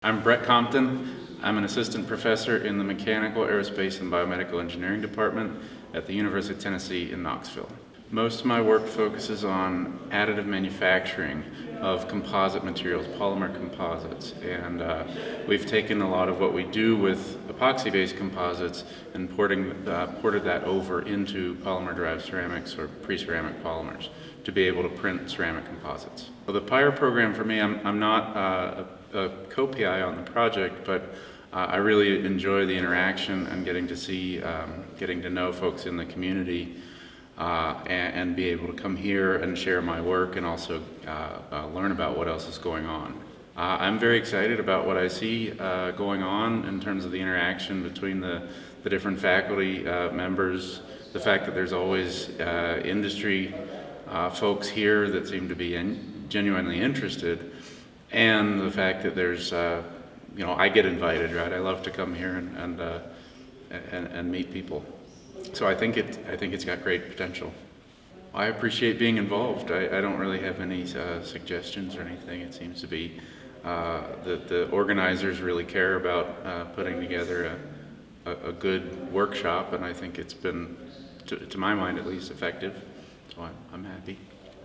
I'm Brett Compton. I'm an assistant professor in the Mechanical, Aerospace, and Biomedical Engineering Department at the University of Tennessee in Knoxville. Most of my work focuses on additive manufacturing of composite materials, polymer composites, and we've taken a lot of what we do with epoxy-based composites and ported that over into polymer-derived ceramics or pre-ceramic polymers to be able to print ceramic composites. So the PIRE program for me, I'm not a co-PI on the project, but I really enjoy the interaction and getting to know folks in the community and be able to come here and share my work and also learn about what else is going on. I'm very excited about what I see going on in terms of the interaction between the different faculty members, the fact that there's always industry folks here that seem to be genuinely interested, and the fact that there's, I get invited, right? I love to come here and meet people. So I think it's got great potential. I appreciate being involved. I don't really have any suggestions or anything. It seems to be that the organizers really care about putting together a good workshop, and I think it's been, to my mind at least, effective. So I'm happy.